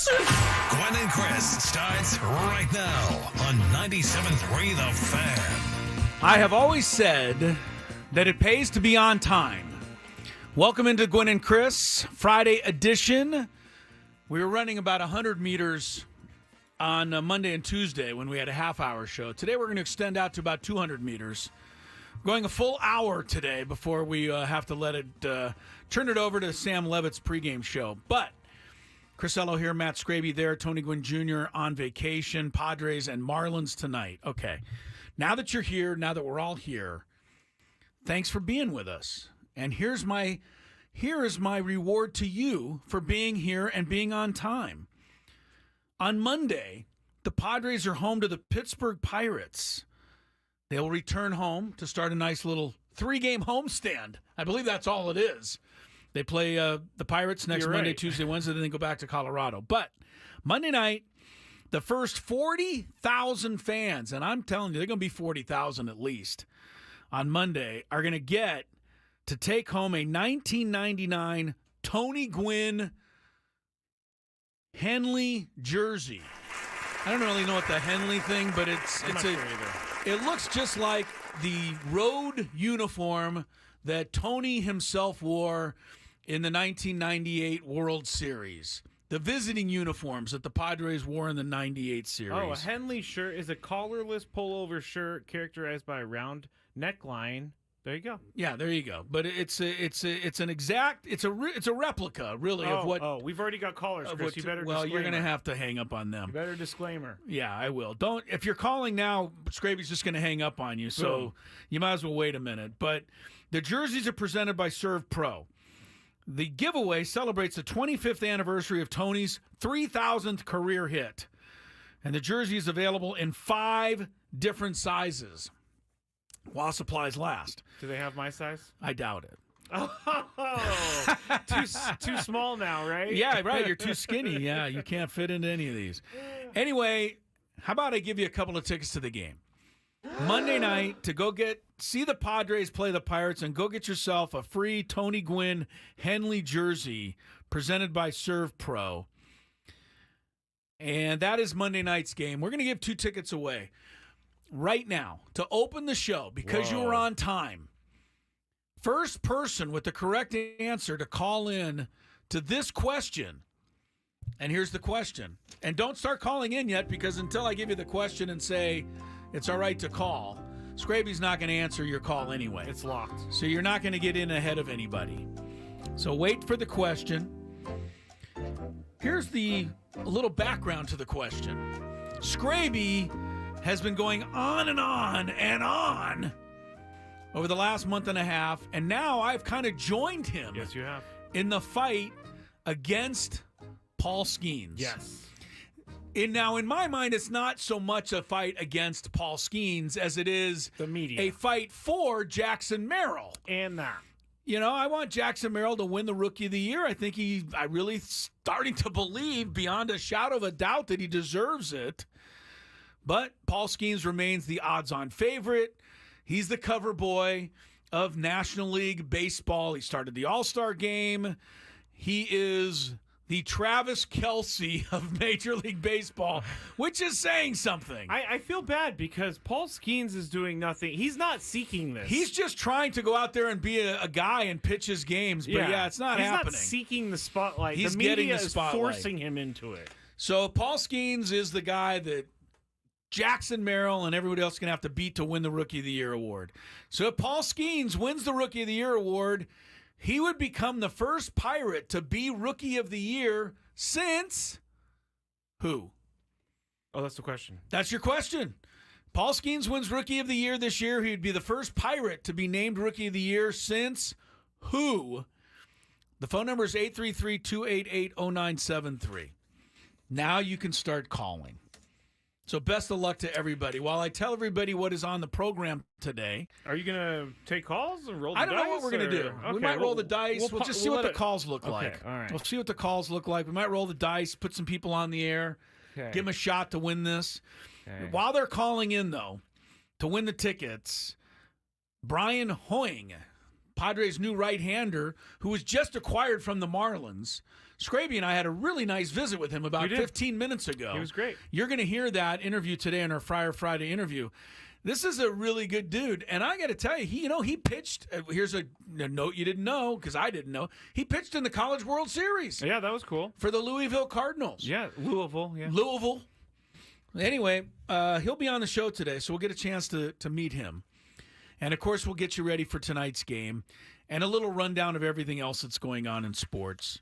Gwynn and Chris starts right now on 97.3 The Fan. I have always said that it pays to be on time. Welcome into Gwynn and Chris, Friday edition. We were running about 100 meters on Monday and Tuesday when we had a half-hour show. Today we're going to extend out to about 200 meters. Going a full hour today before we have to let it turn it over to Sam Levitt's pregame show. But Chris Ello here, Matt Scraby there, Tony Gwynn Jr. on vacation, Padres and Marlins tonight. Okay, now that you're here, now that we're all here, thanks for being with us. And here is my reward to you for being here and being on time. On Monday, the Padres are home to the Pittsburgh Pirates. They will return home to start a nice little 3-game homestand. I believe that's all it is. They play the Pirates next Monday, Tuesday, Wednesday, then they go back to Colorado. But Monday night, the first 40,000 fans, and I'm telling you, they're going to be 40,000 at least, on Monday, are going to get to take home a 1999 Tony Gwynn Henley jersey. I don't really know what the Henley thing, but it looks just like the road uniform that Tony himself wore in the 1998 World Series. The visiting uniforms that the Padres wore in the 98 series. Oh, a Henley shirt is a collarless pullover shirt characterized by a round neckline. There you go. Yeah, there you go. But it's a replica, really, of what. Oh, we've already got callers, Chris. You better. Well, you're going to have to hang up on them. You better disclaimer. Yeah, I will. Don't. If you're calling now, Scraby's just going to hang up on you. So Boom. You might as well wait a minute. But the jerseys are presented by Serve Pro. The giveaway celebrates the 25th anniversary of Tony's 3,000th career hit. And the jersey is available in 5 different sizes while supplies last. Do they have my size? I doubt it. Oh, too small now, right? Yeah, right. You're too skinny. Yeah, you can't fit into any of these. Anyway, how about I give you a couple of tickets to the game? Monday night to go see the Padres play the Pirates and go get yourself a free Tony Gwynn Henley jersey presented by Serve Pro. And that is Monday night's game. We're going to give 2 tickets away right now to open the show because you were on time. First person with the correct answer to call in to this question. And here's the question. And don't start calling in yet because until I give you the question and say it's all right to call, Scraby's not going to answer your call anyway. It's locked. So you're not going to get in ahead of anybody. So wait for the question. Here's a little background to the question. Scraby has been going on and on and on over the last month and a half, and now I've kind of joined him. Yes, you have. In the fight against Paul Skeens. Yes. Now, in my mind, it's not so much a fight against Paul Skeens as it is the media. A fight for Jackson Merrill. And that. You know, I want Jackson Merrill to win the Rookie of the Year. I really starting to believe beyond a shadow of a doubt that he deserves it. But Paul Skeens remains the odds-on favorite. He's the cover boy of National League Baseball. He started the All-Star game. He is the Travis Kelce of Major League Baseball, which is saying something. I feel bad because Paul Skeens is doing nothing. He's not seeking this. He's just trying to go out there and be a guy and pitch his games. But yeah, it's not happening. He's not seeking the spotlight. He's the media getting the spotlight. Is forcing him into it. So Paul Skeens is the guy that Jackson Merrill and everybody else is going to have to beat to win the Rookie of the Year award. So if Paul Skeens wins the Rookie of the Year award, he would become the first Pirate to be Rookie of the Year since who? Oh, that's the question. That's your question. Paul Skeens wins Rookie of the Year this year. He would be the first Pirate to be named Rookie of the Year since who? The phone number is 833-288-0973. Now you can start calling. So best of luck to everybody. While I tell everybody what is on the program today. Are you going to take calls and roll the dice? I don't know what we're going to do. Okay, we might roll the dice. We'll just see what the calls look okay, like. All right. We'll see what the calls look like. We might roll the dice, put some people on the air, give them a shot to win this. Okay. While they're calling in, though, to win the tickets, Bryan Hoeing, Padres' new right-hander, who was just acquired from the Marlins, Scraby and I had a really nice visit with him about 15 minutes ago. He was great. You're going to hear that interview today in our Friar Friday interview. This is a really good dude, and I got to tell you, he pitched. Here's a note you didn't know because I didn't know. He pitched in the College World Series. Yeah, that was cool for the Louisville Cardinals. Yeah, Louisville. Yeah, Louisville. Anyway, he'll be on the show today, so we'll get a chance to meet him, and of course, we'll get you ready for tonight's game and a little rundown of everything else that's going on in sports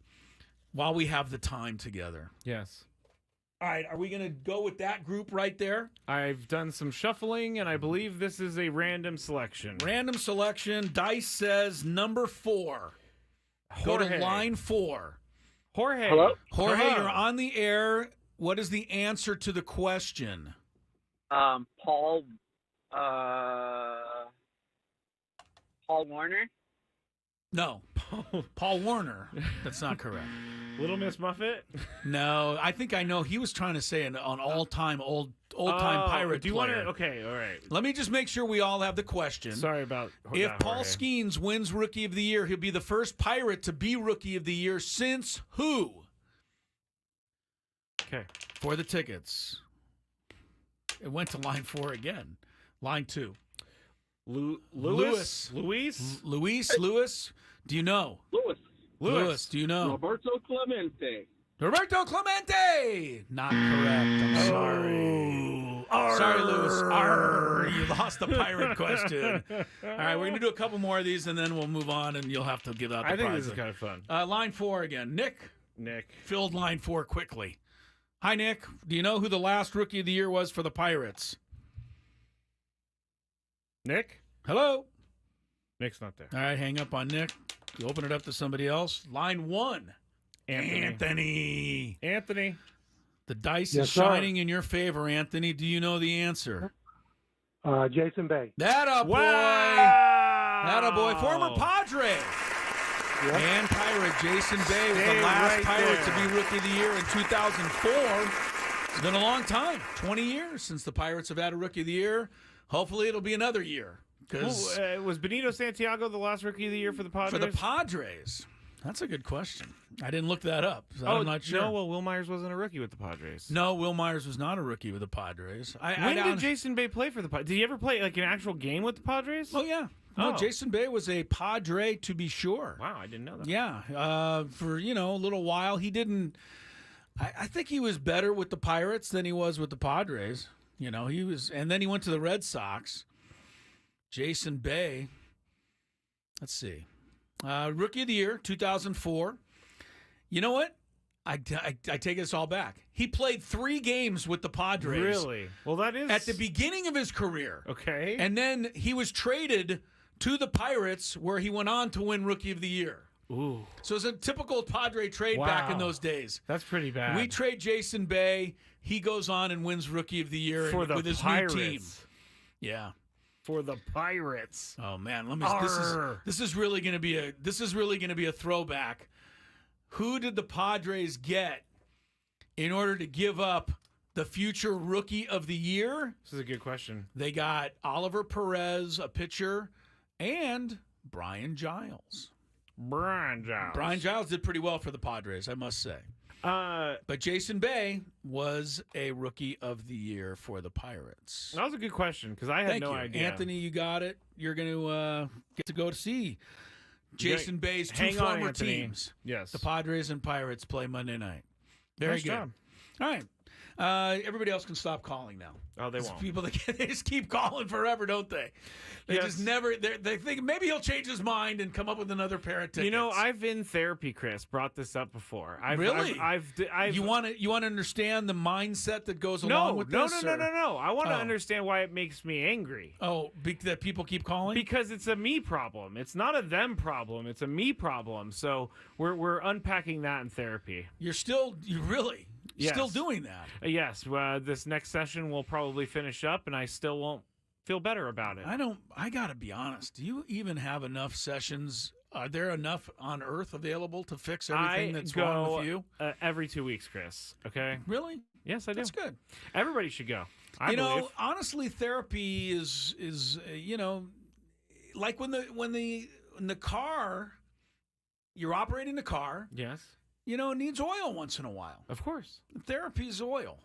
while we have the time together. Yes. All right, are we going to go with that group right there? I've done some shuffling, and I believe this is a random selection. Random selection. Dice says number 4. Go to line 4. Jorge. Hello? Jorge, Hello. you're on the air. What is the answer to the question? Paul Warner? No. Paul Warner. That's not correct. Little Miss Muffet? No, I think I know. He was trying to say an all-time old-time pirate do you player. want to? Okay, all right. Let me just make sure we all have the question. Sorry about If that, Paul Jorge. Skeens wins Rookie of the Year, he'll be the first pirate to be Rookie of the Year since who? Okay. For the tickets. It went to line 4 again. Line 2. Luis? Luis? Do you know? Lewis, do you know? Roberto Clemente. Roberto Clemente! Not correct. I'm sorry. Sorry, Lewis. You lost the pirate question. All right, we're going to do a couple more of these, and then we'll move on, and you'll have to give out the I think prize. this is kind of fun. Line 4 again. Nick. Filled line 4 quickly. Hi, Nick. Do you know who the last Rookie of the Year was for the Pirates? Nick? Hello? Nick's not there. All right, hang up on Nick. You open it up to somebody else. Line 1. Anthony. The dice is shining in your favor, Anthony. Do you know the answer? Jason Bay. That a boy. Wow. That a boy. Former Padre. Yep. And Pirate Jason Bay was the last Pirate to be Rookie of the Year in 2004. It's been a long time. 20 years since the Pirates have had a Rookie of the Year. Hopefully it'll be another year. Was Benito Santiago the last Rookie of the Year for the Padres? For the Padres. That's a good question. I didn't look that up. So I'm not sure. No, well, Will Myers wasn't a rookie with the Padres. No, Will Myers was not a rookie with the Padres. When did Jason Bay play for the Padres? Did he ever play like an actual game with the Padres? Oh, yeah. No, Jason Bay was a Padre to be sure. Wow, I didn't know that. Yeah. For, a little while. He didn't. I think he was better with the Pirates than he was with the Padres. He was. And then he went to the Red Sox. Jason Bay. Let's see. Rookie of the Year, 2004. You know what? I take this all back. He played 3 games with the Padres. Really? Well, that is... At the beginning of his career. Okay. And then he was traded to the Pirates, where he went on to win Rookie of the Year. Ooh. So it's a typical Padre trade back in those days. That's pretty bad. We trade Jason Bay. He goes on and wins Rookie of the Year with his Pirates. new team. Yeah. For the Pirates. Oh man, this is really going to be a throwback. Who did the Padres get in order to give up the future Rookie of the Year? This is a good question. They got Oliver Perez, a pitcher, and Brian Giles. Brian Giles did pretty well for the Padres, I must say. But Jason Bay was a Rookie of the Year for the Pirates. That was a good question because I had no idea. Anthony, you got it. You're going to get to go to see Jason Bay's two former teams. Yes. The Padres and Pirates play Monday night. Very good. Job. All right. Everybody else can stop calling now. Oh, they won't. People, they just keep calling forever, don't they? They just never. They think maybe he'll change his mind and come up with another pair of tickets. I've in therapy, Chris. Brought this up before. Really? I've you want to understand the mindset that goes along with this? No. I want to understand why it makes me angry. Oh, that people keep calling? Because it's a me problem. It's not a them problem. It's a me problem. So we're unpacking that in therapy. You're really still doing that? Yes. This next session will probably finish up, and I still won't feel better about it. I got to be honest. Do you even have enough sessions? Are there enough on Earth available to fix everything that's wrong with you? Every 2 weeks, Chris. Okay? Really? Yes, I do. That's good. Everybody should go. I believe. Honestly, therapy is like when the car, you're operating the car. Yes. needs oil once in a while. Of course. Therapy is oil.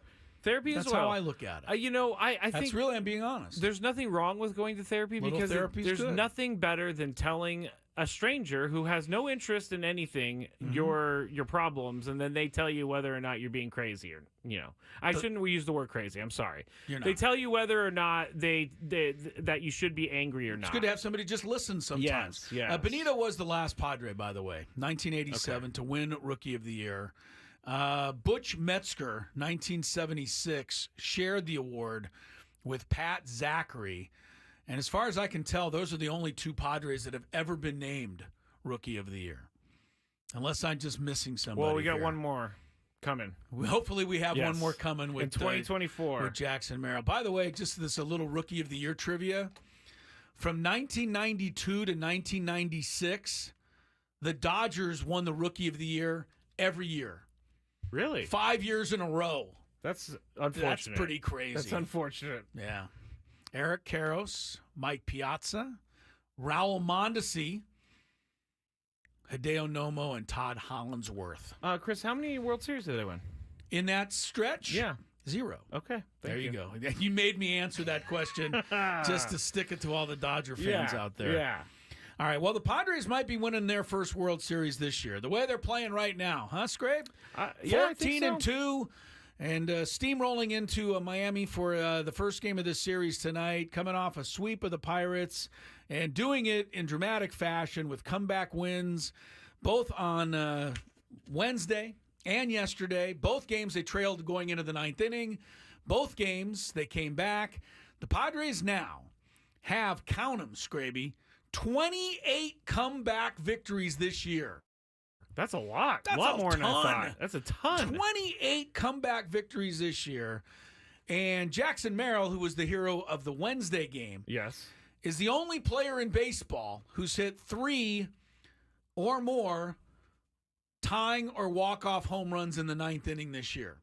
Therapy is That's how I look at it. I That's think really, I'm being honest. there's nothing wrong with going to therapy Little because therapy's there's good. nothing better than telling a stranger who has no interest in anything your problems, and then they tell you whether or not you're being crazy or I shouldn't use the word crazy. I'm sorry. You're not. They tell you whether or not that you should be angry or not. It's good to have somebody just listen sometimes. Yes. Benito was the last Padre, by the way, 1987 to win Rookie of the Year. Butch Metzger, 1976, shared the award with Pat Zachary. And as far as I can tell, those are the only two Padres that have ever been named Rookie of the Year. Unless I'm just missing somebody. Well, we got here. one more coming. Hopefully we have one more coming with in 2024 with Jackson Merrill. By the way, just a little Rookie of the Year trivia. From 1992 to 1996, the Dodgers won the Rookie of the Year every year. Really? 5 years in a row. That's unfortunate. That's pretty crazy. That's unfortunate. Yeah. Eric Karros, Mike Piazza, Raul Mondesi, Hideo Nomo, and Todd Hollandsworth. Chris, how many World Series did they win? In that stretch? Yeah. 0. Okay. There you go. You made me answer that question just to stick it to all the Dodger fans out there. Yeah. All right. Well, the Padres might be winning their first World Series this year. The way they're playing right now, huh, Scrape? 14-2. And steamrolling into Miami for the first game of this series tonight, coming off a sweep of the Pirates and doing it in dramatic fashion with comeback wins, both on Wednesday and yesterday. Both games they trailed going into the ninth inning. Both games they came back. The Padres now have, count 'em, Scraby, 28 comeback victories this year. That's a lot. That's a lot a more than I ton. thought. That's a ton. 28 comeback victories this year. And Jackson Merrill, who was the hero of the Wednesday game, Yes. is the only player in baseball who's hit 3 or more tying or walk-off home runs in the ninth inning this year.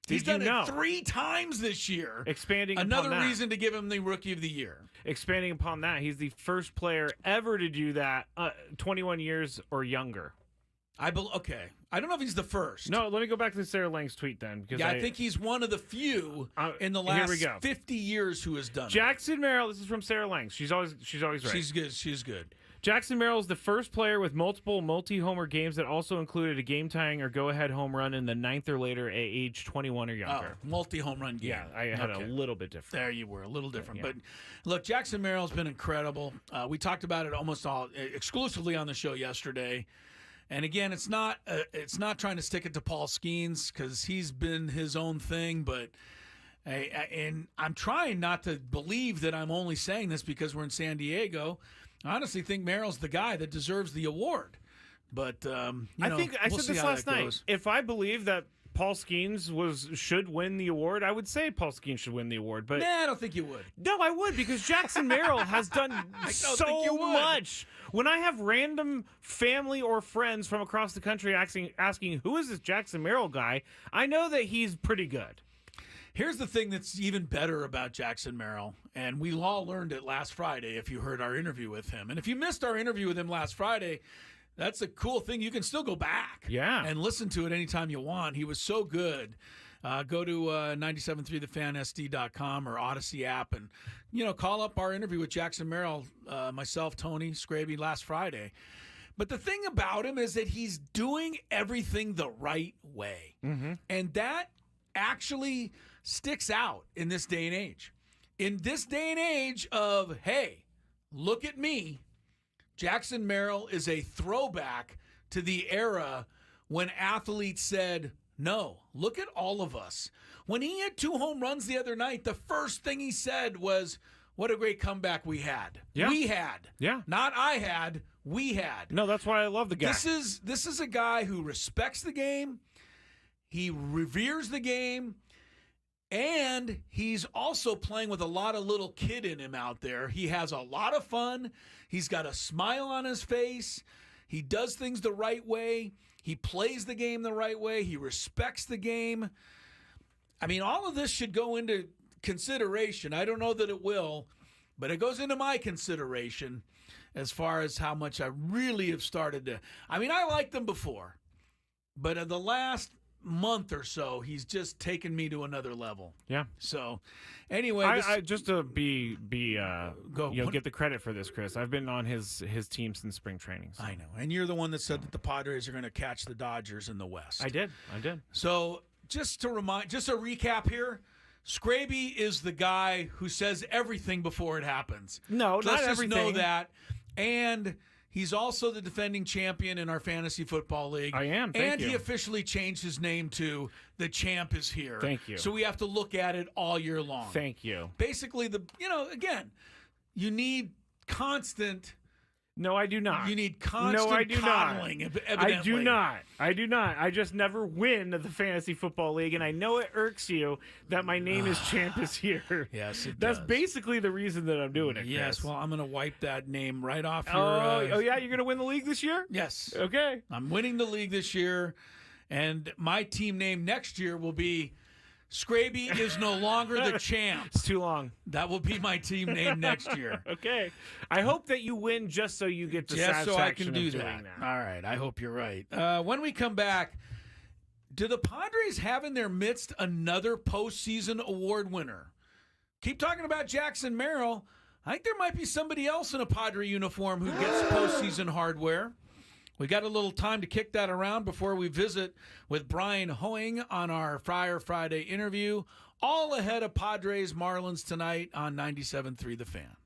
He's done it 3 times this year. Expanding Another upon that. reason to give him the Rookie of the Year. Expanding upon that, he's the first player ever to do that 21 years or younger. Okay. I don't know if he's the first. No, let me go back to Sarah Lang's tweet then. Because I think he's one of the few in the here we last go. 50 years who has done it. Jackson Merrill, this is from Sarah Lang. She's always right. She's good. She's good. Jackson Merrill is the first player with multiple multi-homer games that also included a game-tying or go-ahead home run in the ninth or later at age 21 or younger. Multi-home run game. Yeah, I had a little bit different. There you were, a little different. Yeah. But look, Jackson Merrill's been incredible. We talked about it almost all exclusively on the show yesterday. And again, it's not trying to stick it to Paul Skeens because he's been his own thing, but and I'm trying not to believe that I'm only saying this because we're in San Diego. I honestly think Merrill's the guy that deserves the award. But I think I we'll said see this how last that night. goes. If I believe that Paul Skeens should win the award, I would say Paul Skeens should win the award. But Nah, I don't think you would. no, I would because Jackson Merrill has done think you would. much. When I have random family or friends from across the country asking who is this Jackson Merrill guy, I know that he's pretty good. Here's the thing that's even better about Jackson Merrill, and we all learned it last Friday if you heard our interview with him. And if you missed our interview with him last Friday, that's a cool thing. You can still go back and listen to it anytime you want. He was so good. Go to 973thefansd.com or Odyssey app and, call up our interview with Jackson Merrill, myself, Tony, Scraby, last Friday. But the thing about him is that he's doing everything the right way. Mm-hmm. And that actually sticks out in this day and age. In this day and age of, hey, look at me, Jackson Merrill is a throwback to the era when athletes said, no, look at all of us. When he had 2 home runs the other night, the first thing he said was, what a great comeback we had. Yeah. We had. Yeah. Not I had, we had. No, that's why I love the guy. This is a guy who respects the game. He reveres the game. And he's also playing with a lot of little kid in him out there. He has a lot of fun. He's got a smile on his face. He does things the right way. He plays the game the right way. He respects the game. I mean, all of this should go into consideration. I don't know that it will, but it goes into my consideration as far as how much I really have started to. I mean, I liked them before. But the last month or so, he's just taken me to another level. Yeah. So, anyway, I just to be Go. get the credit for this, Chris. I've been on his team since spring training. So. I know. And you're the one that said that the Padres are going to catch the Dodgers in the West. I did. So, just a recap here. Scraby is the guy who says everything before it happens. No, Let's not just everything. know that. And he's also the defending champion in our fantasy football league. I am. Thank you. He officially changed his name to The Champ is Here. Thank you. So we have to look at it all year long. Thank you. Basically, again, you need constant. No, I do not. You need constant no, I do coddling. Not. Evidently. I do not. I just never win the fantasy football league, and I know it irks you that my name is Champ is Here. Yes, it That's does. basically the reason that I'm doing it. Yes, Chris. well, I'm going to wipe that name right off your. Oh, yeah, you're going to win the league this year? Yes. Okay. I'm winning the league this year, and my team name next year will be Scraby is no longer the champ. It's too long. That will be my team name next year. Okay. I hope that you win just so you get the Just so I can satisfaction do of doing that. All right. I hope you're right. When we come back, do the Padres have in their midst another postseason award winner? Keep talking about Jackson Merrill. I think there might be somebody else in a Padre uniform who gets postseason hardware. We got a little time to kick that around before we visit with Bryan Hoeing on our Friar Friday interview, all ahead of Padres Marlins tonight on 97.3 The Fan.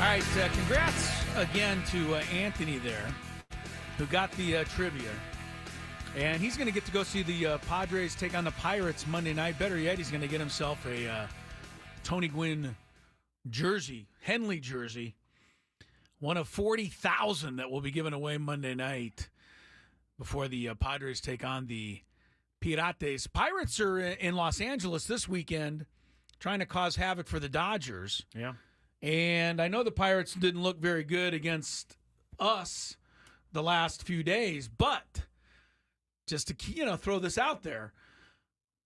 right, congrats again to Anthony there, who got the trivia. And he's going to get to go see the Padres take on the Pirates Monday night. Better yet, he's going to get himself a Tony Gwynn jersey, Henley jersey, one of 40,000 that will be given away Monday night before the Padres take on the Pirates. Pirates are in Los Angeles this weekend trying to cause havoc for the Dodgers. Yeah. And I know the Pirates didn't look very good against us the last few days, but just to throw this out there,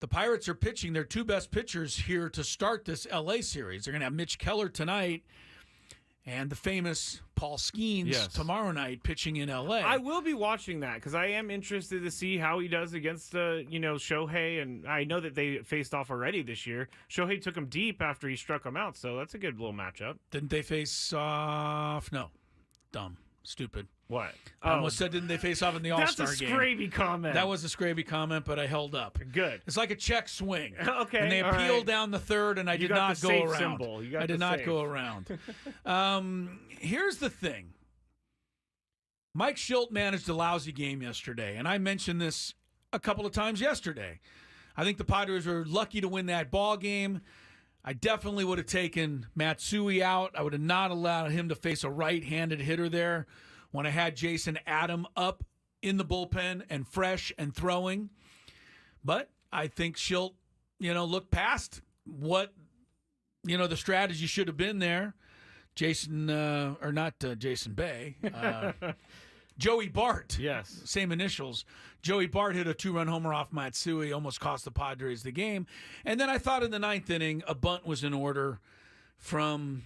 the Pirates are pitching their two best pitchers here to start this L.A. series. They're going to have Mitch Keller tonight and the famous Paul Skeens tomorrow night pitching in L.A. I will be watching that because I am interested to see how he does against Shohei, and I know that they faced off already this year. Shohei took him deep after he struck him out, so that's a good little matchup. Didn't they face off? No. Dumb. Stupid. What? I almost said, didn't they face off in the All-Star game? That's a Scraby comment. That was a Scraby comment, but I held up. Good. It's like a check swing. Okay. And they appealed down the third, and I did not go around. Symbol. I did not go around. Here's the thing. Mike Shildt managed a lousy game yesterday, and I mentioned this a couple of times yesterday. I think the Padres were lucky to win that ball game. I definitely would have taken Matsui out. I would have not allowed him to face a right-handed hitter there when I had Jason Adam up in the bullpen and fresh and throwing. But I think Shildt, looked past what, the strategy should have been there. Jason Bay. Joey Bart. Yes. Same initials. Joey Bart hit a 2-run homer off Matsui, almost cost the Padres the game. And then I thought in the ninth inning, a bunt was in order from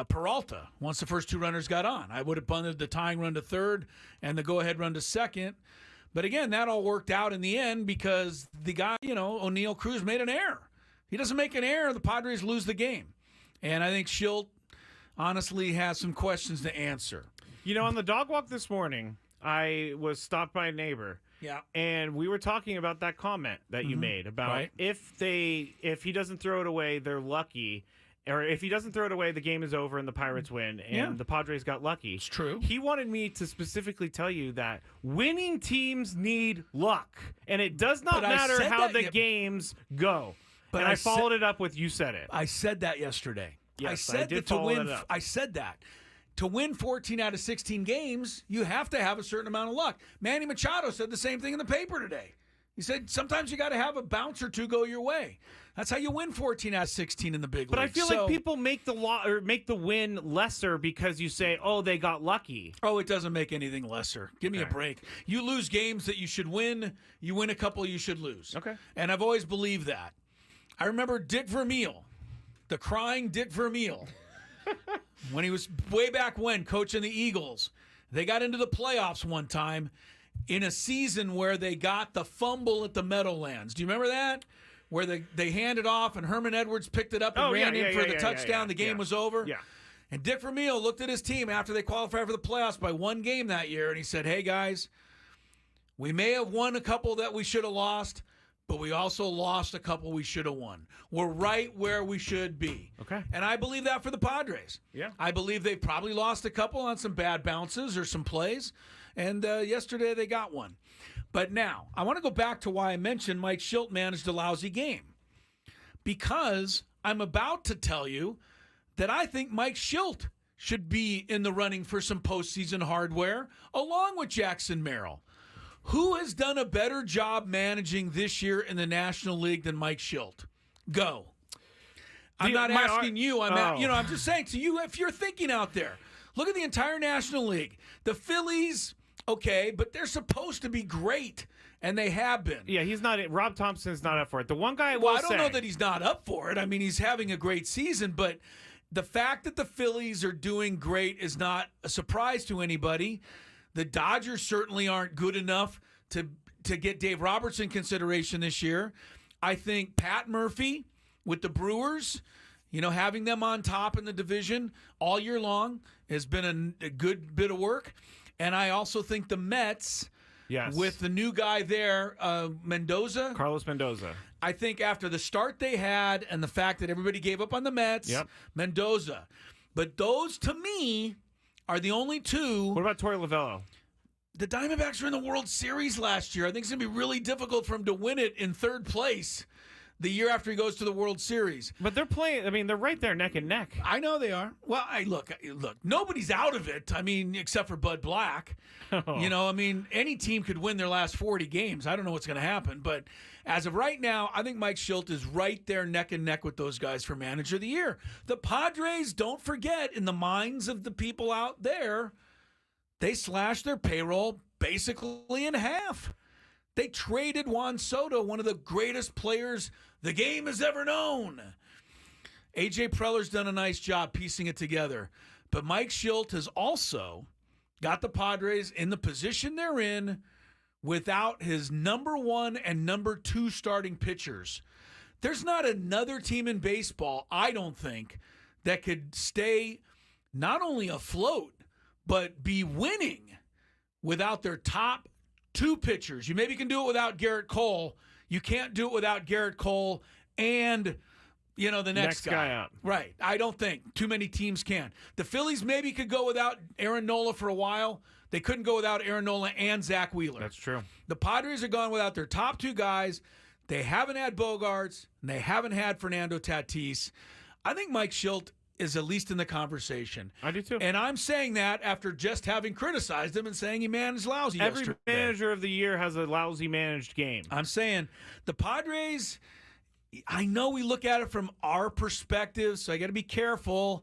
Peralta once the first two runners got on. I would have bunted the tying run to third and the go-ahead run to second. But again, that all worked out in the end because the guy, O'Neal Cruz made an error. He doesn't make an error, the Padres lose the game. And I think Shildt honestly has some questions to answer. On the dog walk this morning, I was stopped by a neighbor. Yeah. And we were talking about that comment that you made about if he doesn't throw it away, they're lucky. Or if he doesn't throw it away, the game is over and the Pirates win, and the Padres got lucky. It's true. He wanted me to specifically tell you that winning teams need luck, and it does not matter how the games go. But I followed it up with, you said it. I said that yesterday. Yes, I did follow it up. I said that. To win 14 out of 16 games, you have to have a certain amount of luck. Manny Machado said the same thing in the paper today. He said sometimes you got to have a bounce or two go your way. That's how you win 14 out of 16 in the big league. But I feel like people make the win lesser because you say, "Oh, they got lucky." Oh, it doesn't make anything lesser. Give me a break. You lose games that you should win. You win a couple you should lose. Okay. And I've always believed that. I remember Dick Vermeil, the crying Dick Vermeil, when he was way back when coaching the Eagles. They got into the playoffs one time in a season where they got the fumble at the Meadowlands. Do you remember that? Where they handed off and Herman Edwards picked it up and ran in for the touchdown. The game was over. Yeah. And Dick Vermeil looked at his team after they qualified for the playoffs by one game that year, and he said, "Hey, guys, we may have won a couple that we should have lost, but we also lost a couple we should have won. We're right where we should be." Okay. And I believe that for the Padres. Yeah. I believe they probably lost a couple on some bad bounces or some plays, and yesterday they got one. But now, I want to go back to why I mentioned Mike Shildt managed a lousy game. Because I'm about to tell you that I think Mike Shildt should be in the running for some postseason hardware, along with Jackson Merrill. Who has done a better job managing this year in the National League than Mike Shildt? Go. I'm not asking you. I'm just saying to you, if you're thinking out there, look at the entire National League. The Phillies, okay, but they're supposed to be great, and they have been. Yeah, he's not. Rob Thompson's not up for it. The one guy I don't know that he's not up for it. I mean, he's having a great season, but the fact that the Phillies are doing great is not a surprise to anybody. The Dodgers certainly aren't good enough to get Dave Robertson consideration this year. I think Pat Murphy with the Brewers, having them on top in the division all year long has been a good bit of work. And I also think the Mets, with the new guy there, Mendoza. Carlos Mendoza. I think after the start they had and the fact that everybody gave up on the Mets, Mendoza. But those, to me, are the only two. What about Torey Lovello? The Diamondbacks were in the World Series last year. I think it's going to be really difficult for him to win it in third place the year after he goes to the World Series. But they're playing. I mean, they're right there, neck and neck. I know they are. Well, look. Nobody's out of it. I mean, except for Bud Black. Oh. I mean, any team could win their last 40 games. I don't know what's going to happen, but as of right now, I think Mike Shildt is right there, neck and neck with those guys for Manager of the Year. The Padres, don't forget, in the minds of the people out there, they slashed their payroll basically in half. They traded Juan Soto, one of the greatest players the game has ever known. A.J. Preller's done a nice job piecing it together. But Mike Shildt has also got the Padres in the position they're in without his number 1 and number 2 starting pitchers. There's not another team in baseball, I don't think, that could stay not only afloat, but be winning without their top 2 pitchers. You maybe can do it without Garrett Cole. You can't do it without Garrett Cole and, the next guy out. Right. I don't think too many teams can. The Phillies maybe could go without Aaron Nola for a while. They couldn't go without Aaron Nola and Zach Wheeler. That's true. The Padres are gone without their top 2 guys. They haven't had Bogarts, and they haven't had Fernando Tatis. I think Mike Shildt is at least in the conversation. I do too. And I'm saying that after just having criticized him and saying he managed lousy Every yesterday. Manager of the Year has a lousy managed game. I'm saying the Padres, I know we look at it from our perspective, so I got to be careful.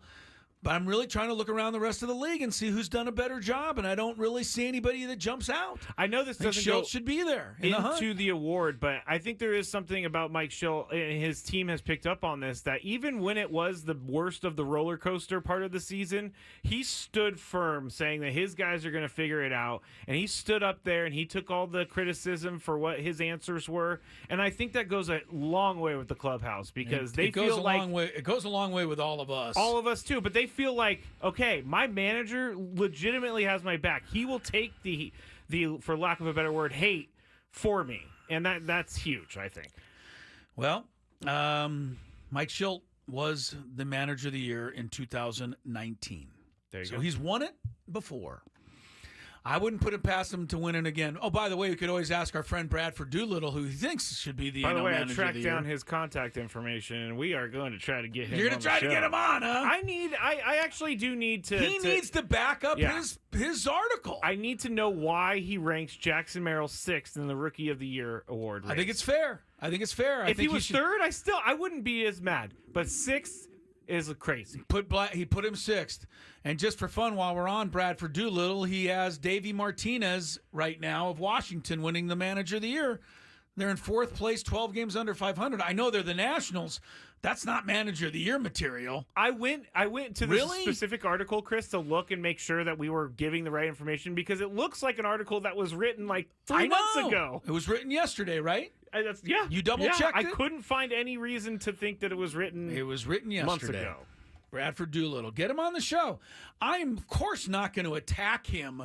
But I'm really trying to look around the rest of the league and see who's done a better job, and I don't really see anybody that jumps out. I know this I think doesn't go Shildt should be there in the hunt. into the award, but I think there is something about Mike Shildt, and his team has picked up on this, that even when it was the worst of the roller coaster part of the season, he stood firm saying that his guys are going to figure it out, and he stood up there and he took all the criticism for what his answers were, and I think that goes a long way with the clubhouse because they feel like it goes a long way with all of us. all of us too, but they feel like, okay, my manager legitimately has my back. He will take the for lack of a better word, hate for me, and that's huge, I think. Well, Mike Shildt was the Manager of the Year in 2019. There you So go. he's won it before. I wouldn't put it past him to win it again. Oh, by the way, we could always ask our friend Bradford Doolittle, who he thinks should be the By the NL way, I Manager of tracked the down Year. his contact information, and we are going to try to get him. You're going on to the try to show. get him on, huh? I actually do need to. He needs to back up Yeah. his article. I need to know why he ranks Jackson Merrill 6th in the Rookie of the Year award race. I think it's fair. I If think he was should third, I wouldn't be as mad. But 6th is crazy. he put him 6th. And just for fun, while we're on Bradford Doolittle, he has Davey Martinez right now of Washington winning the Manager of the Year. They're in 4th place, 12 games under 500. I know they're the Nationals. That's not Manager of the Year material. I went to this Really? specific article, Chris, to look and make sure that we were giving the right information because it looks like an article that was written like 3 months ago. It was written yesterday, right? You double-checked I it? couldn't find any reason to think that it was written. It was written months yesterday. ago. Bradford Doolittle. Get him on the show. I am, of course, not going to attack him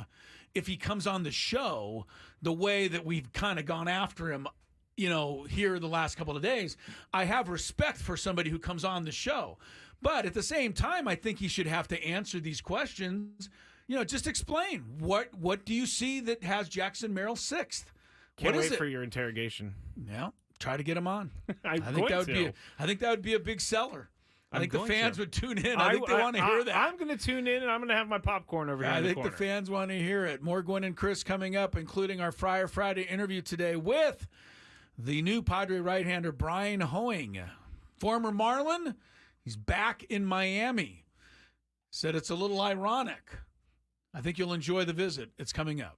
if he comes on the show the way that we've kind of gone after him, here the last couple of days. I have respect for somebody who comes on the show. But at the same time, I think he should have to answer these questions. Just explain. What do you see that has Jackson Merrill 6th? Can't What is wait it? for your interrogation. Yeah, try to get him on. I think that would be a big seller. I think the going fans to. would tune in. I think they want to hear that. I'm going to tune in, and I'm going to have my popcorn over here I in the think corner. the fans want to hear it. More Gwynn and Chris coming up, including our Friar Friday interview today with the new Padre right-hander Bryan Hoeing. Former Marlin, he's back in Miami. Said it's a little ironic. I think you'll enjoy the visit. It's coming up.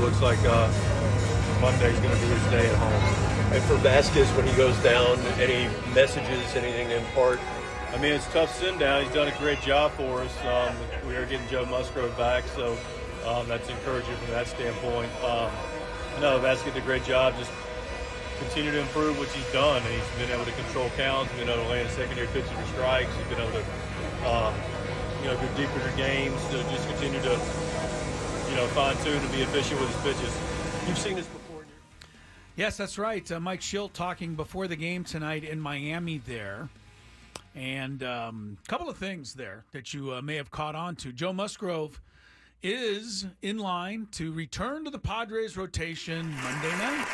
looks like Monday's going to be his day at home. And for Vasquez, when he goes down, any messages, anything to impart? I mean, it's a tough send down. He's done a great job for us. We are getting Joe Musgrove back, so that's encouraging from that standpoint. No, Vasquez did a great job. Just continue to improve what he's done. And he's been able to control counts, been able to land secondary pitches for strikes. He's been able to, go deeper in games. So just continue to, fine tune and be efficient with his pitches. You've seen this before. Yes, that's right. Mike Schilt talking before the game tonight in Miami there. And a couple of things there that you may have caught on to. Joe Musgrove is in line to return to the Padres rotation Monday night.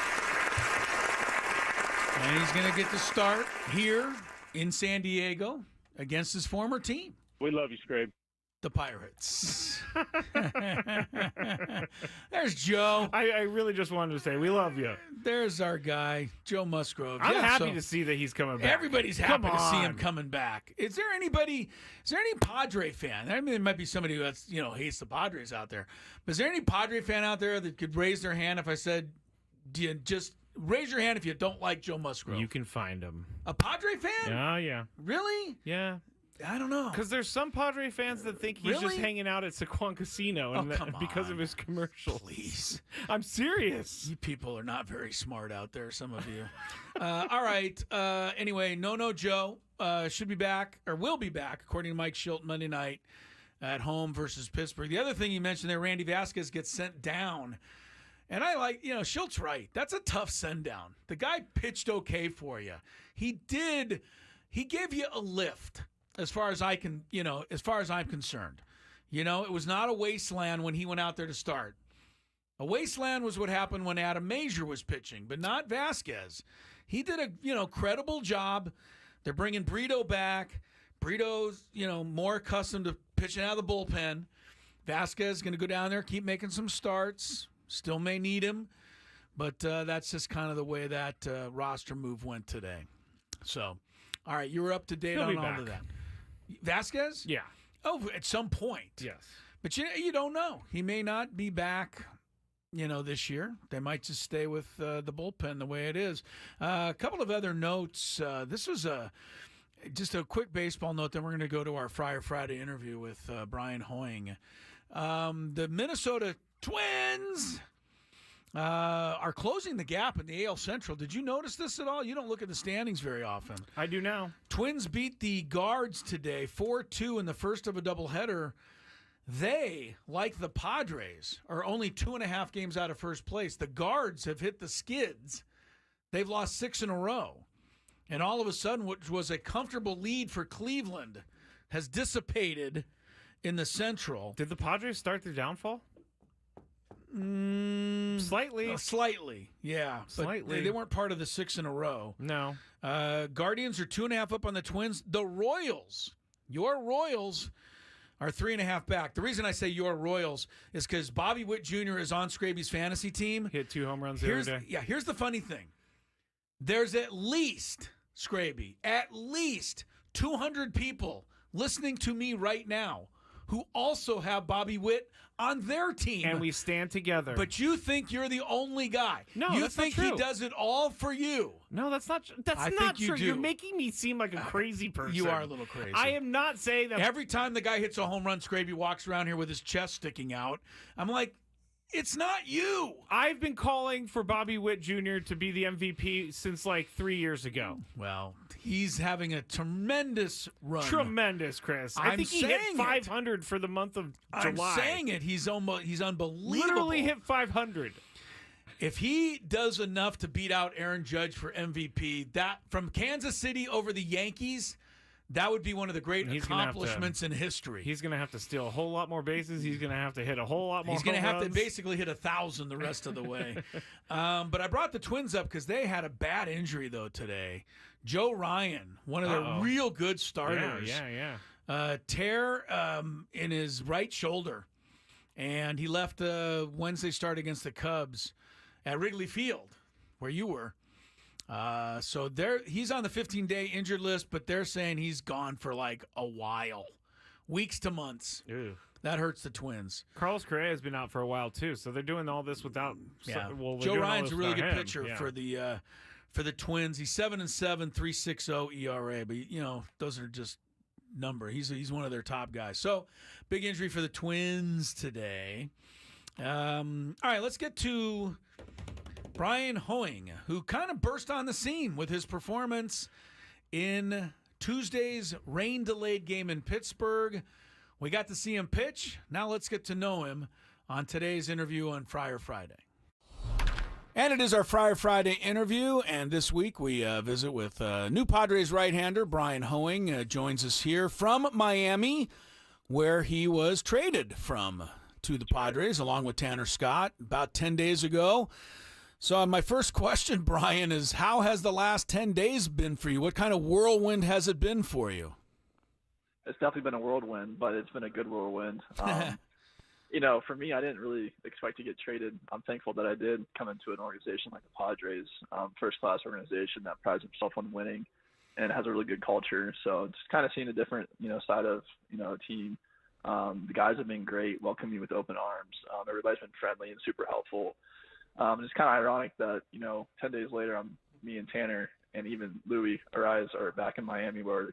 And he's going to get the start here in San Diego against his former team. We love you, Scrape. The Pirates. There's Joe. I really just wanted to say we love you. There's our guy, Joe Musgrove. I'm happy to see that he's coming back. Everybody's happy to see him coming back. Is there any Padre fan? I mean, there might be somebody who hates the Padres out there. But is there any Padre fan out there that could raise their hand if I said, do you just raise your hand if you don't like Joe Musgrove? You can find him. A Padre fan? Oh, yeah. Really? Yeah. I don't know. Because there's some Padre fans that think he's just hanging out at Saquon Casino because of his commercials. Please. I'm serious. You people are not very smart out there, some of you. All right. Anyway, No Joe should be back, or will be back, according to Mike Schilt, Monday night at home versus Pittsburgh. The other thing you mentioned there, Randy Vasquez gets sent down. And I like, Schilt's right. That's a tough send down. The guy pitched okay for you. He gave you a lift. As far as I'm concerned, it was not a wasteland when he went out there to start. A wasteland was what happened when Adam Major was pitching, but not Vasquez. He did a credible job. They're bringing Brito back. Brito's more accustomed to pitching out of the bullpen. Vasquez going to go down there, keep making some starts. Still may need him, but that's just kind of the way that roster move went today. So, all right, you were up to date on all of that. Vasquez? Yeah. Oh, at some point. Yes. But you don't know. He may not be back, this year. They might just stay with the bullpen the way it is. A couple of other notes. This was just a quick baseball note. Then we're going to go to our Friar Friday interview with Bryan Hoeing. The Minnesota Twins are closing the gap in the AL Central. Did you notice this at all? You don't look at the standings very often. I do now. Twins beat the Guards today, 4-2 in the first of a doubleheader. They, like the Padres, are only 2.5 games out of first place. The Guards have hit the skids. They've lost 6 in a row. And all of a sudden, what was a comfortable lead for Cleveland has dissipated in the Central. Did the Padres start their downfall? Slightly. Slightly, yeah. Slightly. But they weren't part of the 6 in a row. No. Guardians are 2.5 up on the Twins. The Royals, your Royals, are 3.5 back. The reason I say your Royals is because Bobby Witt Jr. is on Scraby's fantasy team. Hit 2 home runs the other day. Yeah, here's the funny thing. There's at least, Scraby, 200 people listening to me right now who also have Bobby Witt on their team. And we stand together. But you think you're the only guy. No, you that's think not true. He does it all for you. No, that's not true. I think you do. You're making me seem like a crazy person. You are a little crazy. I am not saying that. Every time the guy hits a home run, Scraby walks around here with his chest sticking out. I'm like, it's not you. I've been calling for Bobby Witt Jr. to be the MVP since like 3 years ago. Well, he's having a tremendous run. Tremendous, Chris. I think he hit 500 for the month of July. I'm saying it. He's unbelievable. Literally hit 500. If he does enough to beat out Aaron Judge for MVP, that from Kansas City over the Yankees, that would be one of the great accomplishments in history. He's going to have to steal a whole lot more bases. He's going to have to hit a whole lot more. He's going to have to basically hit 1,000 the rest of the way. But I brought the Twins up because they had a bad injury, though, today. Joe Ryan, one of their real good starters. Tear in his right shoulder. And he left Wednesday start against the Cubs at Wrigley Field, where you were. So he's on the 15-day injured list, but they're saying he's gone for like a while. weeks to months. Ew. That hurts the Twins. Carlos Correa has been out for a while too, so they're doing all this without. Yeah. Well, Joe Ryan's a really good him. pitcher Yeah. for the Twins. He's 7-7, 3.60 ERA, but those are just number. He's one of their top guys. So big injury for the Twins today. All right, let's get to Bryan Hoeing, who kind of burst on the scene with his performance in Tuesday's rain-delayed game in Pittsburgh. We got to see him pitch. Now let's get to know him on today's interview on Friar Friday. And it is our Friar Friday interview, and this week we visit with new Padres right-hander Bryan Hoeing. Joins us here from Miami, where he was traded from to the Padres, along with Tanner Scott, about 10 days ago. So my first question, Bryan, is how has the last 10 days been for you? What kind of whirlwind has it been for you? It's definitely been a whirlwind, but it's been a good whirlwind. For me, I didn't really expect to get traded. I'm thankful that I did come into an organization like the Padres, first-class organization that prides itself on winning and has a really good culture. So just kind of seeing a different, side of, a team. The guys have been great, welcoming me with open arms. Everybody's been friendly and super helpful. It's kind of ironic that, 10 days later, me and Tanner and even Louis Arise are back in Miami where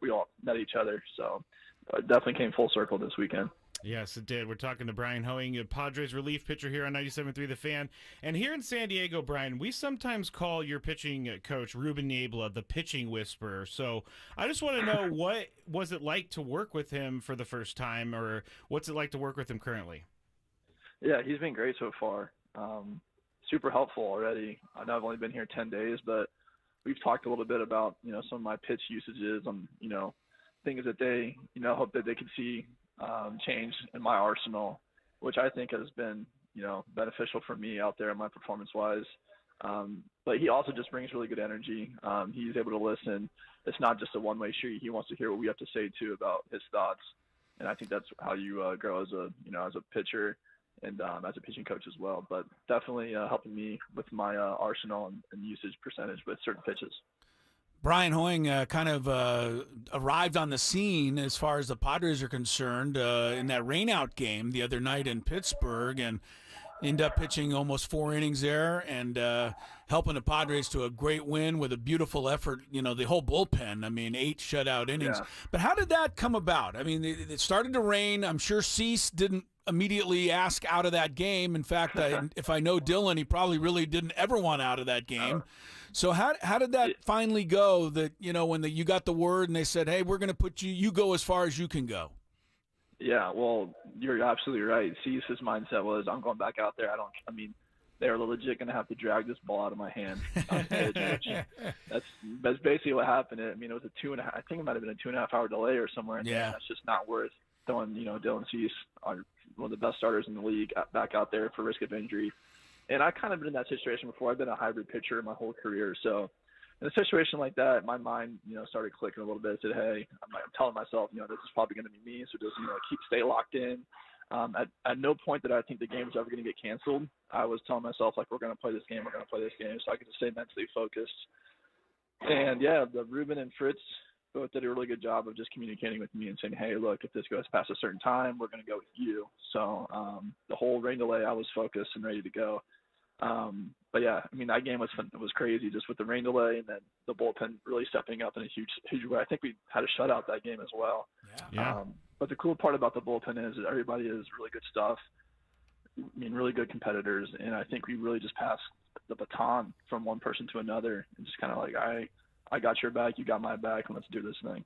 we all met each other. So it definitely came full circle this weekend. Yes, it did. We're talking to Bryan Hoeing, a Padres relief pitcher here on 97.3 The Fan. And here in San Diego, Bryan, we sometimes call your pitching coach, Ruben Niebla, the pitching whisperer. So I just want to know, what was it like to work with him for the first time, or what's it like to work with him currently? Yeah, he's been great so far. Super helpful already. I know I've only been here 10 days, but we've talked a little bit about, some of my pitch usages on, things that they, hope that they could see change in my arsenal, which I think has been, beneficial for me out there, my performance-wise. But he also just brings really good energy. He's able to listen. It's not just a one-way street. He wants to hear what we have to say, too, about his thoughts. And I think that's how you grow as a pitcher and as a pitching coach as well. But definitely helping me with my arsenal and usage percentage with certain pitches. Bryan Hoeing kind of arrived on the scene as far as the Padres are concerned in that rainout game the other night in Pittsburgh, and ended up pitching almost 4 innings there and helping the Padres to a great win with a beautiful effort, the whole bullpen. 8 shutout innings. Yeah. But how did that come about? It started to rain. I'm sure Cease didn't immediately ask out of that game. In fact, if I know Dylan, he probably really didn't ever want out of that game. So how did that finally go that, when you got the word and they said, hey, we're going to put you go as far as you can go? Yeah, well, you're absolutely right. Cease's mindset was, I'm going back out there. They're legit going to have to drag this ball out of my hand. That's basically what happened. It was a 2.5, I think it might have been a 2.5 hour delay or somewhere in there. That's just not worth throwing, Dylan Cease, one of the best starters in the league, back out there for risk of injury. And I've kind of been in that situation before. I've been a hybrid pitcher my whole career. So in a situation like that, my mind, started clicking a little bit. I said, hey, I'm telling myself, this is probably going to be me. So just, stay locked in. At no point did I think the game was ever going to get canceled. I was telling myself, we're going to play this game. We're going to play this game. So I could just stay mentally focused. And, the Ruben and Fritz both did a really good job of just communicating with me and saying, hey, look, if this goes past a certain time, we're going to go with you. So the whole rain delay, I was focused and ready to go. But yeah, that game was fun. It was crazy just with the rain delay and then the bullpen really stepping up in a huge way. I think we had a shutout that game as well. Yeah. But the cool part about the bullpen is that everybody is really good stuff. Really good competitors. And I think we really just passed the baton from one person to another and just kind of I got your back, you got my back, and let's do this thing.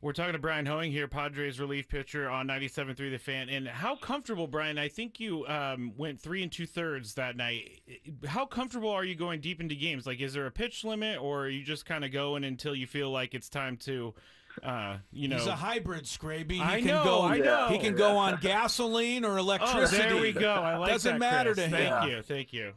We're talking to Bryan Hoeing here, Padres relief pitcher on 97.3 The Fan. And how comfortable, Bryan, I think you went 3 2/3 that night. How comfortable are you going deep into games? Is there a pitch limit, or are you just kind of going until you feel like it's time to, He's a hybrid, Scraby. I know. He can go on gasoline or electricity. Oh, there we go. I like Doesn't that, matter Chris. to him. Thank you.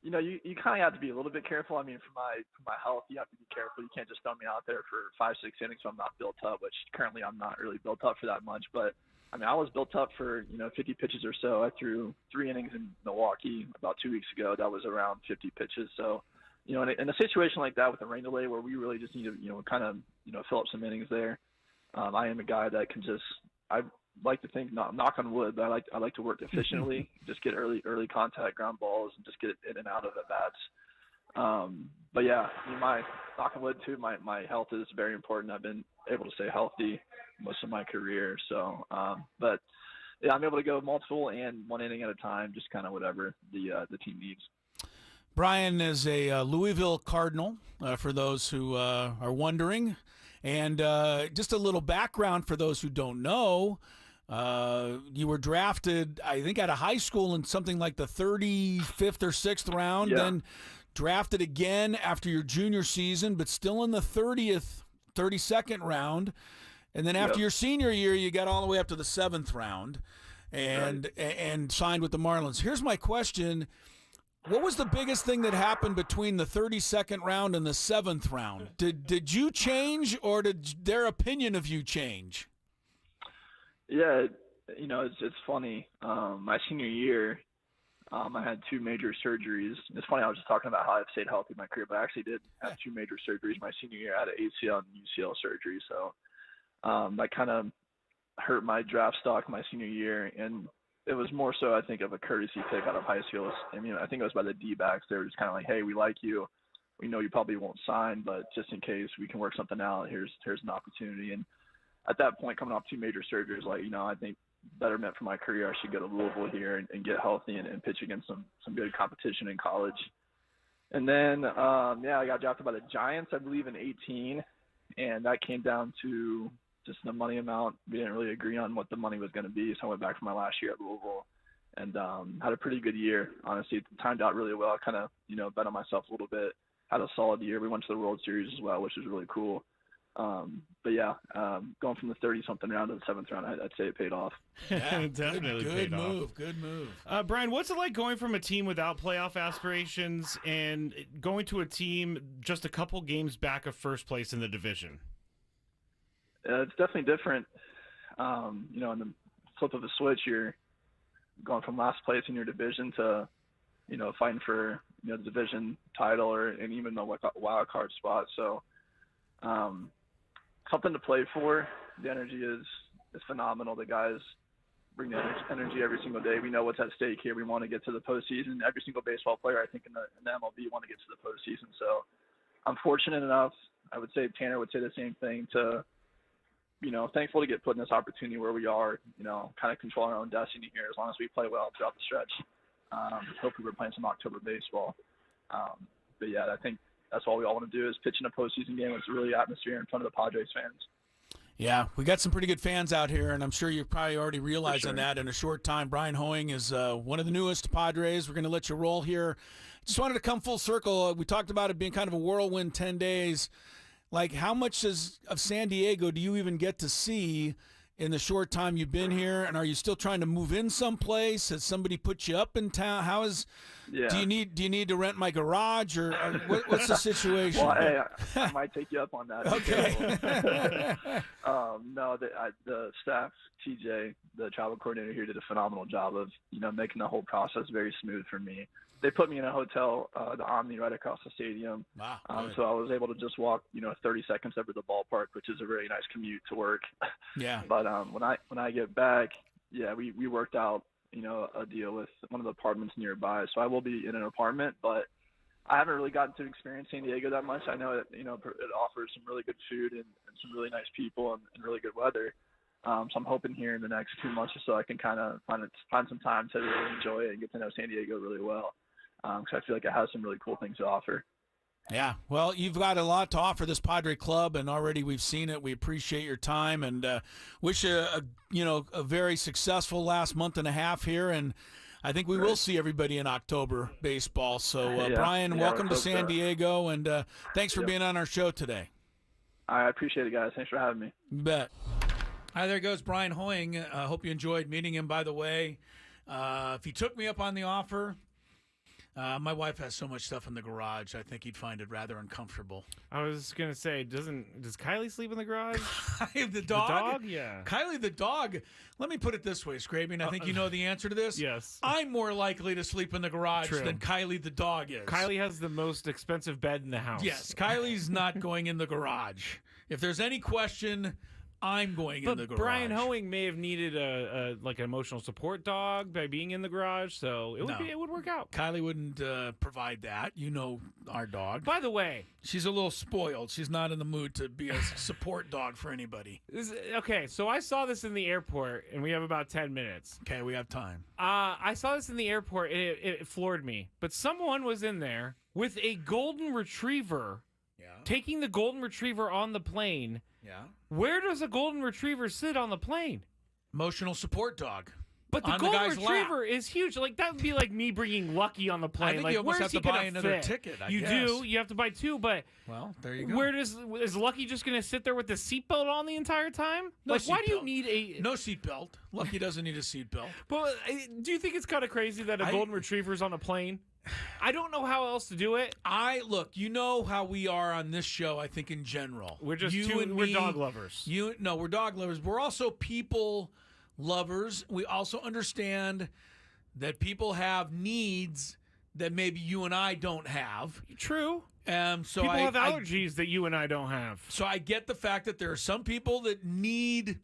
You kind of have to be a little bit careful. For my health, you have to be careful. You can't just throw me out there for 5-6 innings so I'm not built up, which currently I'm not really built up for that much. But, I was built up for, 50 pitches or so. I threw 3 innings in Milwaukee about 2 weeks ago. That was around 50 pitches. So, in a situation like that with a rain delay where we really just need to, fill up some innings there, I am a guy that can I like to think, knock on wood, but I like to work efficiently, just get early contact ground balls and just get it in and out of at bats. But yeah, my knock on wood too, my health is very important. I've been able to stay healthy most of my career. So, but yeah, I'm able to go multiple and one inning at a time, just kind of whatever the team needs. Bryan is a Louisville Cardinal, for those who are wondering. And just a little background for those who don't know. You were drafted, I think, out of high school in something like the 35th or 6th round, then drafted again after your junior season, but still in the 32nd round. And then after your senior year, you got all the way up to the 7th round and signed with the Marlins. Here's my question. What was the biggest thing that happened between the 32nd round and the 7th round? Did you change, or did their opinion of you change? Yeah, it's funny. My senior year, I had 2 major surgeries. It's funny, I was just talking about how I've stayed healthy in my career, but I actually did have 2 major surgeries my senior year. I had an ACL and UCL surgery, so that kind of hurt my draft stock my senior year, and it was more so, I think, of a courtesy pick out of high school. I mean, I think it was by the D-backs. They were just kind of like, hey, we like you. We know you probably won't sign, but just in case we can work something out, here's an opportunity. And at that point, coming off 2 major surgeries, I think betterment for my career, I should go to Louisville here and get healthy and pitch against some good competition in college. And then, I got drafted by the Giants, I believe, in 18, and that came down to just the money amount. We didn't really agree on what the money was going to be, so I went back for my last year at Louisville and had a pretty good year. Honestly, it timed out really well. I kind of, bet on myself a little bit, had a solid year. We went to the World Series as well, which was really cool. But yeah, going from the 30-something round to the 7th round, I'd say it paid off. Yeah, definitely paid off. Good move. Bryan, what's it like going from a team without playoff aspirations and going to a team just a couple games back of first place in the division? It's definitely different. In the flip of a switch, you're going from last place in your division to, fighting for the division title and even the wild card spot. So, something to play for. The energy is phenomenal. The guys bring the energy every single day. We know what's at stake here. We want to get to the postseason. Every single baseball player, I think, in the MLB want to get to the postseason. So, I'm fortunate enough. I would say Tanner would say the same thing to. Thankful to get put in this opportunity where we are, kind of controlling our own destiny here as long as we play well throughout the stretch. Hopefully we're playing some October baseball. But yeah, I think that's all we all want to do is pitch in a postseason game with really atmosphere in front of the Padres fans. Yeah, we got some pretty good fans out here, and I'm sure you're probably already realizing that in a short time. Bryan Hoeing is one of the newest Padres. We're going to let you roll here. Just wanted to come full circle. We talked about it being kind of a whirlwind 10 days. Like, how much of San Diego do you even get to see in the short time you've been here? And are you still trying to move in someplace? Has somebody put you up in town? Do you need to rent my garage or what's the situation? Well, hey, I might take you up on that. Okay. No, the staff, TJ, the travel coordinator here, did a phenomenal job of making the whole process very smooth for me. They put me in a hotel, the Omni, right across the stadium. Wow. So I was able to just walk, 30 seconds over the ballpark, which is a very nice commute to work. Yeah. But when I get back, we worked out, a deal with one of the apartments nearby. So I will be in an apartment, but I haven't really gotten to experience San Diego that much. I know it, it offers some really good food and some really nice people and really good weather. So I'm hoping here in the next 2 months or so I can kind of find some time to really enjoy it and get to know San Diego really well. Because I feel like it has some really cool things to offer. Yeah, well, you've got a lot to offer this Padre club, and already we've seen it. We appreciate your time, and wish you a very successful last month and a half here. And I think we will see everybody in October baseball. So, Bryan, welcome to San Diego, and thanks for being on our show today. I appreciate it, guys. Thanks for having me. You bet. Hi, there goes Bryan Hoeing. I hope you enjoyed meeting him, by the way. If he took me up on the offer, my wife has so much stuff in the garage, I think he'd find it rather uncomfortable. I was going to say, does Kylie sleep in the garage? Kylie the dog? The dog? Yeah. Kylie the dog. Let me put it this way, Scraby, I think you know the answer to this. Yes. I'm more likely to sleep in the garage than Kylie the dog is. Kylie has the most expensive bed in the house. Yes, Kylie's not going in the garage. If there's any question, I'm going in the garage. Bryan Hoeing may have needed a like an emotional support dog by being in the garage, so it would work out. Kylie wouldn't provide that. You know our dog. By the way, she's a little spoiled. She's not in the mood to be a support dog for anybody. Okay, so I saw this in the airport, and we have about 10 minutes. Okay, we have time. I saw this in the airport, and it floored me. But someone was in there with a golden retriever, taking the golden retriever on the plane. Yeah. Where does a golden retriever sit on the plane? Emotional support dog. But the golden retriever is huge. Like, that would be like me bringing Lucky on the plane. I think like, you almost where's have to he buy gonna another fit? ticket, I you guess. do. You have to buy two, but well, there you go. Is Lucky just going to sit there with the seatbelt on the entire time? No like, why do you seatbelt. need a... No seatbelt. Lucky doesn't need a seatbelt. But do you think it's kind of crazy that a golden retriever's on a plane? I don't know how else to do it. Look, you know how we are on this show, I think, in general. We're just we're dog lovers. We're dog lovers. We're also people lovers. We also understand that people have needs that maybe you and I don't have. True. So people have allergies that you and I don't have. So I get the fact that there are some people that need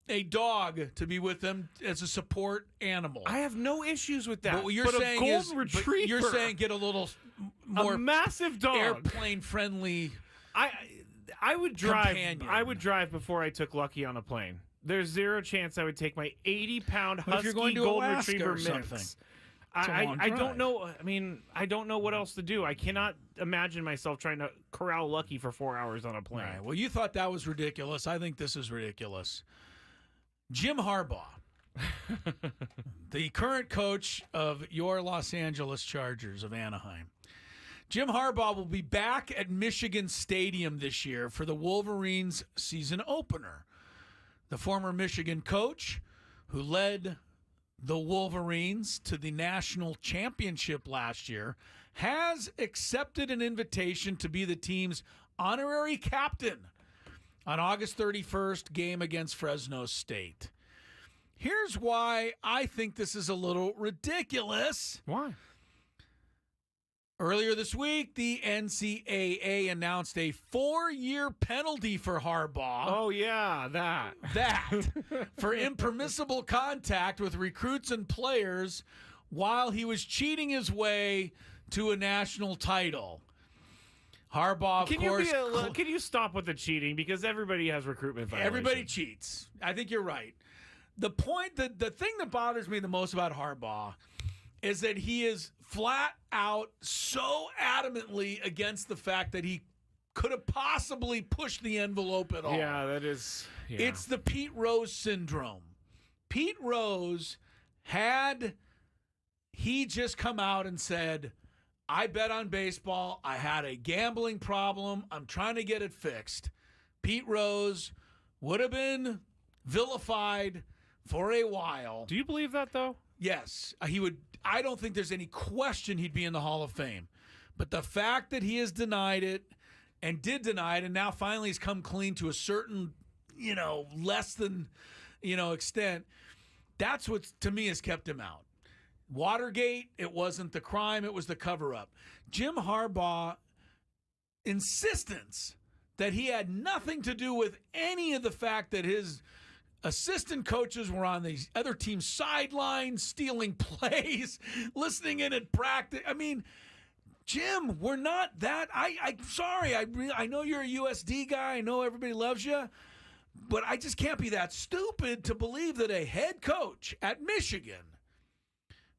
a dog to be with them as a support animal. I have no issues with that. But what you're saying a golden retriever, you're saying get a little more a massive dog, airplane friendly. I would drive. Companion. I would drive before I took Lucky on a plane. There's zero chance I would take my 80-pound husky if you're going to golden Alaska retriever or something. mix. I don't know. I mean, I don't know what else to do. I cannot imagine myself trying to corral Lucky for 4 hours on a plane. Right. Well, you thought that was ridiculous. I think this is ridiculous. Jim Harbaugh, the current coach of your Los Angeles Chargers of Anaheim. Jim Harbaugh will be back at Michigan Stadium this year for the Wolverines season opener. The former Michigan coach who led the Wolverines to the national championship last year has accepted an invitation to be the team's honorary captain on August 31st game against Fresno State. Here's why I think this is a little ridiculous. Why? Earlier this week, the NCAA announced a 4-year penalty for Harbaugh. Oh, yeah, that. For impermissible contact with recruits and players while he was cheating his way to a national title. Harbaugh, of course. Can you stop with the cheating? Because everybody has recruitment violations. Everybody cheats. I think you're right. The thing that bothers me the most about Harbaugh is that he is flat out so adamantly against the fact that he could have possibly pushed the envelope at all. Yeah, that is. Yeah. It's the Pete Rose syndrome. Pete Rose had he just come out and said, I bet on baseball. I had a gambling problem. I'm trying to get it fixed. Pete Rose would have been vilified for a while. Do you believe that, though? Yes. He would. I don't think there's any question he'd be in the Hall of Fame. But the fact that he has denied it and did deny it and now finally has come clean to a certain, less than, extent, that's what, to me, has kept him out. Watergate, it wasn't the crime, it was the cover-up. Jim Harbaugh insistence that he had nothing to do with any of the fact that his assistant coaches were on the other team's sidelines, stealing plays, listening in at practice. I mean, Jim, we're not that. I'm sorry. I know you're a USD guy. I know everybody loves you. But I just can't be that stupid to believe that a head coach at Michigan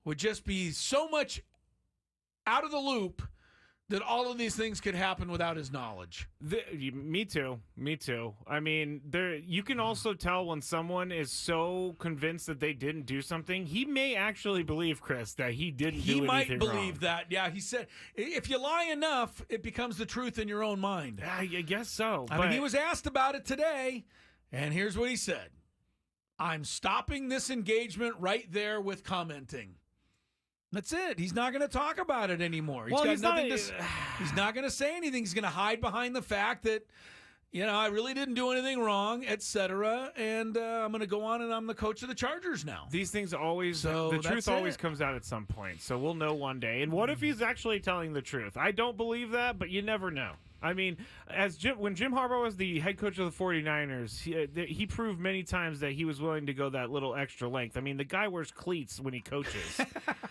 would just be so much out of the loop that all of these things could happen without his knowledge. Me too. I mean, you can also tell when someone is so convinced that they didn't do something. He may actually believe, Chris, that he didn't do anything wrong. He might believe that. Yeah, he said, if you lie enough, it becomes the truth in your own mind. I guess so. I mean, he was asked about it today, and here's what he said. I'm stopping this engagement right there with commenting. That's it. He's not going to talk about it anymore. He's not going to say anything. He's going to hide behind the fact that, I really didn't do anything wrong, etc. And I'm going to go on and I'm the coach of the Chargers now. These things always, the truth always comes out at some point. So we'll know one day. And what if he's actually telling the truth? I don't believe that, but you never know. I mean, when Jim Harbaugh was the head coach of the 49ers, he proved many times that he was willing to go that little extra length. I mean, the guy wears cleats when he coaches,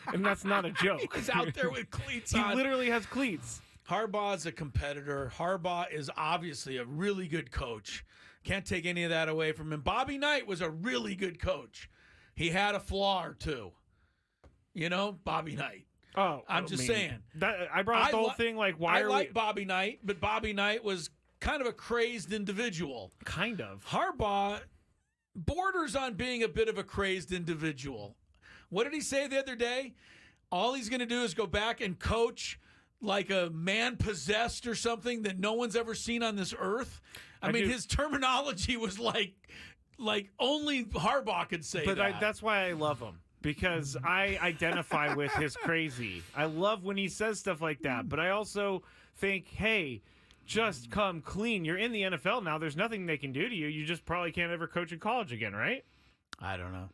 and that's not a joke. He's out there with cleats on. He literally has cleats. Harbaugh's a competitor. Harbaugh is obviously a really good coach. Can't take any of that away from him. Bobby Knight was a really good coach. He had a flaw or two. Bobby Knight. Oh, I'm just saying. I brought up the whole thing like, why I are like Bobby Knight, but Bobby Knight was kind of a crazed individual. Kind of. Harbaugh borders on being a bit of a crazed individual. What did he say the other day? All he's going to do is go back and coach like a man possessed or something that no one's ever seen on this earth. I mean, his terminology was like only Harbaugh could say that. But that's why I love him. Because I identify with his crazy. I love when he says stuff like that. But I also think, hey, just come clean. You're in the NFL now. There's nothing they can do to you. You just probably can't ever coach in college again, right? I don't know.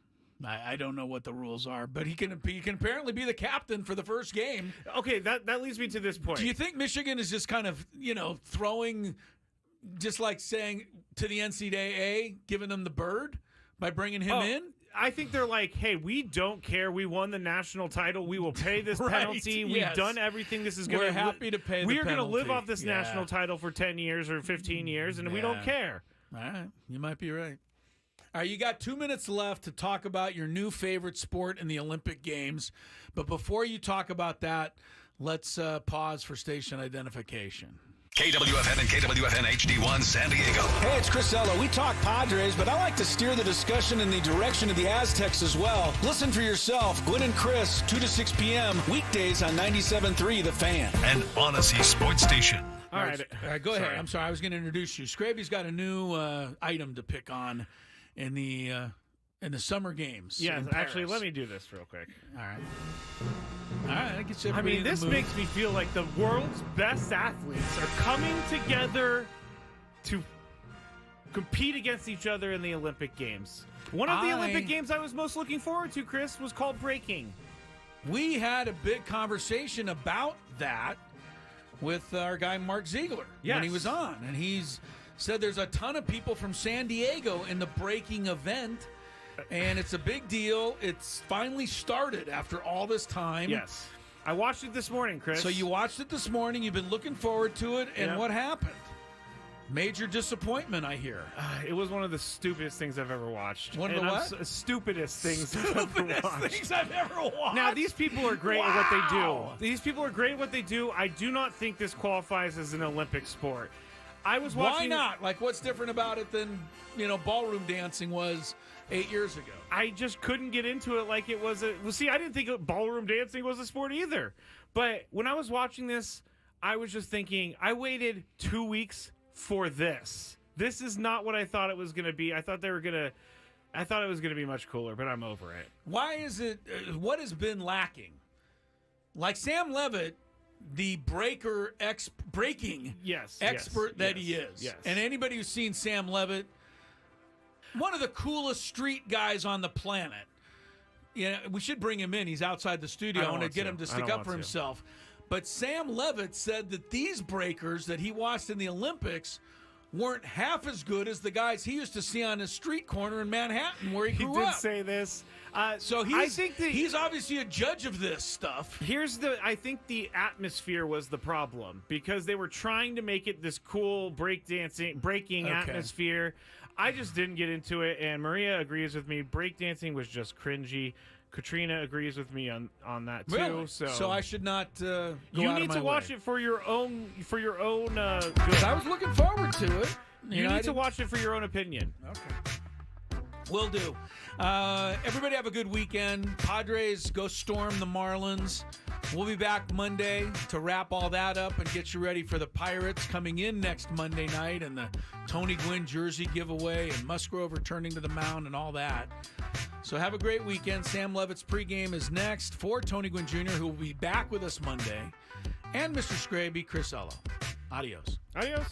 I don't know what the rules are, but he can apparently be the captain for the first game. Okay, that leads me to this point. Do you think Michigan is just kind of, throwing, just like saying to the NCAA, giving them the bird by bringing him in? I think they're like, hey, we don't care. We won the national title. We will pay this Right, penalty. yes. We've done everything. This is going We're happy to pay the We are going to penalty. live off this Yeah. national title for 10 years or 15 years, and we don't care. All right. You might be right. All right, you got 2 minutes left to talk about your new favorite sport in the Olympic Games. But before you talk about that, let's pause for station identification. KWFN and KWFN HD1 San Diego. Hey, it's Chris Ello. We talk Padres, but I like to steer the discussion in the direction of the Aztecs as well. Listen for yourself. Gwynn and Chris, 2 to 6 p.m. weekdays on 97.3 The Fan. An Odyssey Sports Station. All right, Go ahead. I'm sorry. I was going to introduce you. Scraby's got a new item to pick on in the summer games. Yeah, in actually, Paris. let me do this real quick. All right. I get you. I mean, this makes me feel like the world's best athletes are coming together to compete against each other in the Olympic Games. One of the Olympic Games I was most looking forward to, Chris, was called breaking. We had a big conversation about that with our guy Mark Ziegler when he was on, and he's said there's a ton of people from San Diego in the breaking event. And it's a big deal. It's finally started after all this time. Yes. I watched it this morning, Chris. So you watched it this morning. You've been looking forward to it. And what happened? Major disappointment, I hear. It was one of the stupidest things I've ever watched. One of the what? Stupidest things I've ever watched. Things I've ever watched. Now, these people are great at what they do. These people are great at what they do. I do not think this qualifies as an Olympic sport. I was watching. Why not? Like, what's different about it than, ballroom dancing was 8 years ago? I just couldn't get into it like it was see, I didn't think ballroom dancing was a sport either. But when I was watching this, I was just thinking, I waited 2 weeks for this. This is not what I thought it was going to be. I thought it was going to be much cooler, but I'm over it. Why is it, what has been lacking? Like Sam Levitt, the breaking expert that he is. Yes. And anybody who's seen Sam Levitt, one of the coolest street guys on the planet. We should bring him in. He's outside the studio. I want to get him to stick up for himself. But Sam Levitt said that these breakers that he watched in the Olympics weren't half as good as the guys he used to see on his street corner in Manhattan where he grew up. He did say this. So he's obviously a judge of this stuff. I think the atmosphere was the problem because they were trying to make it this cool breaking atmosphere. I just didn't get into it, and Maria agrees with me. Breakdancing was just cringy. Katrina agrees with me on that too. Really? So I should not. Go you out need of to my watch way. it for your own. Good. I was looking forward to it. You need to watch it for your own opinion. Okay. Will do. Everybody have a good weekend. Padres go storm the Marlins. We'll be back Monday to wrap all that up and get you ready for the Pirates coming in next Monday night and the Tony Gwynn jersey giveaway and Musgrove returning to the mound and all that. So have a great weekend. Sam Levitt's pregame is next for Tony Gwynn Jr., who will be back with us Monday, and Mr. Scraby, Chris Ello. Adios. Adios.